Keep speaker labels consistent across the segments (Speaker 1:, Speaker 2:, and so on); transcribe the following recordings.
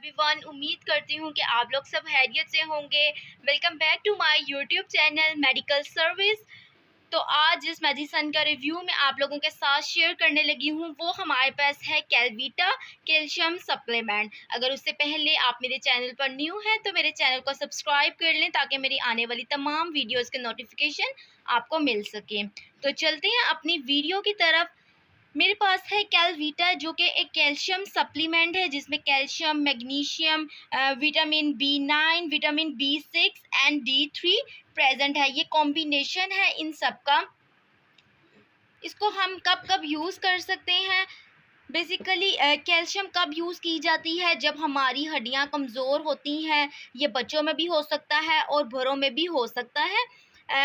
Speaker 1: Everyone, उम्मीद करती हूँ कि आप लोग सब खैरियत से होंगे। Welcome back to my YouTube channel medical service. तो आज जिस मेडिसिन का रिव्यू मैं आप लोगों के साथ शेयर करने लगी हूँ वो हमारे पास है कैलवीटा कैल्शियम सप्लीमेंट। अगर उससे पहले आप मेरे चैनल पर न्यू हैं तो मेरे चैनल को सब्सक्राइब कर लें ताकि मेरी आने वाली तमाम वीडियोज़ के नोटिफिकेशन आपको मिल सके। तो चलते हैं अपनी वीडियो की तरफ। मेरे पास है कैलवीटा जो कि एक कैल्शियम सप्लीमेंट है जिसमें calcium, magnesium, vitamin B9, vitamin B6 and D3 present है। ये कॉम्बिनेशन है इन सब का। इसको हम कब कब यूज़ कर सकते हैं? बेसिकली कैल्शियम कब यूज़ की जाती है? जब हमारी हड्डियां कमज़ोर होती हैं। ये बच्चों में भी हो सकता है और बड़ों में भी हो सकता है।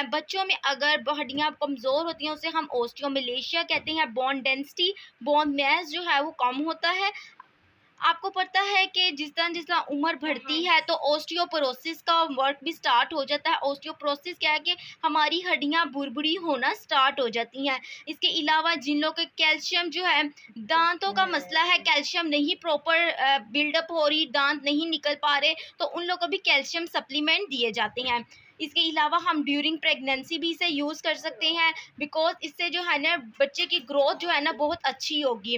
Speaker 1: बच्चों में अगर हड्डियां कमज़ोर होती हैं उसे हम ओस्टियोमलेशिया कहते हैं। बोन डेंसिटी, बोन मास जो है वो कम होता है। आपको पता है कि जिस तरह उम्र बढ़ती है तो ओस्टियोपोरोसिस का वर्क भी स्टार्ट हो जाता है। ओस्टियोपोरोसिस क्या है कि हमारी हड्डियां बुरबुरी होना स्टार्ट हो जाती हैं। इसके अलावा जिन लोगों के कैल्शियम जो है, दांतों का मसला है, कैल्शियम नहीं प्रॉपर बिल्डअप हो रही, दांत नहीं निकल पा रहे, तो उन लोगों को भी कैल्शियम सप्लीमेंट दिए जाते हैं। इसके अलावा हम ड्यूरिंग प्रेगनेंसी भी इसे यूज़ कर सकते हैं बिकॉज इससे जो है ना बच्चे की ग्रोथ जो है ना बहुत अच्छी होगी।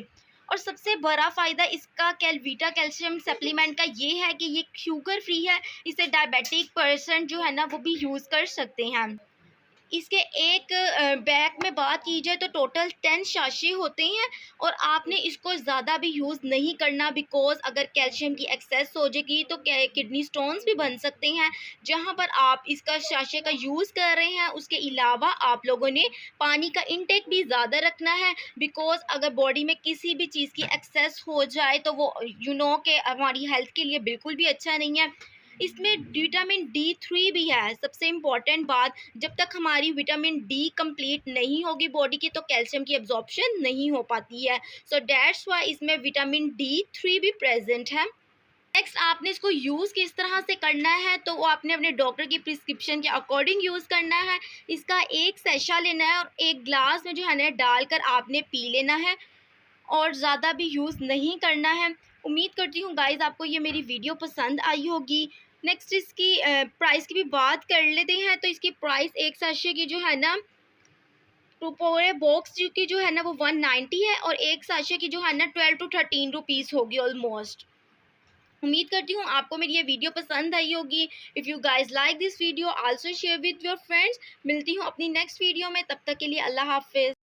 Speaker 1: और सबसे बड़ा फ़ायदा इसका कैलवीटा कैल्शियम सप्लीमेंट का ये है कि ये शुगर फ्री है। इसे डायबिटिक पर्सन जो है ना वो भी यूज़ कर सकते हैं। इसके एक बैग में बात की जाए तो टोटल 10 साशे होते हैं और आपने इसको ज़्यादा भी यूज़ नहीं करना बिकॉज़ अगर कैल्शियम की एक्सेस हो जाएगी तो किडनी स्टोन्स भी बन सकते हैं। जहां पर आप इसका साशे का यूज़ कर रहे हैं उसके अलावा आप लोगों ने पानी का इंटेक भी ज़्यादा रखना है बिकॉज़ अगर बॉडी में किसी भी चीज़ की एक्सेस हो जाए तो वो कि हमारी हेल्थ के लिए बिल्कुल भी अच्छा नहीं है। इसमें विटामिन D3 भी है। सबसे इम्पॉर्टेंट बात, जब तक हमारी विटामिन डी कंप्लीट नहीं होगी बॉडी की तो कैल्शियम की एब्जॉर्प्शन नहीं हो पाती है। सो दैट्स वाई इसमें विटामिन D3 भी प्रेजेंट है। नेक्स्ट आपने इसको यूज़ किस तरह से करना है तो वो आपने अपने डॉक्टर की प्रिस्क्रिप्शन के अकॉर्डिंग यूज़ करना है। इसका एक सैशा लेना है और एक ग्लास में जो है ना डालकर आपने पी लेना है और ज़्यादा भी यूज़ नहीं करना है। उम्मीद करती हूँ गाइज़ आपको ये मेरी वीडियो पसंद आई होगी। नेक्स्ट इसकी प्राइस की भी बात कर लेते हैं। तो इसकी प्राइस एक सैशे की जो है ना तो पूरे बॉक्स की जो है ना वो 190 है और एक सैशे की जो है ना 12 to 13 रुपीज़ होगी ऑलमोस्ट। उम्मीद करती हूँ आपको मेरी ये वीडियो पसंद आई होगी। If you guys like this video also share with your friends. मिलती हूँ अपनी नेक्स्ट वीडियो में, तब तक के लिए अल्लाह हाफिज़।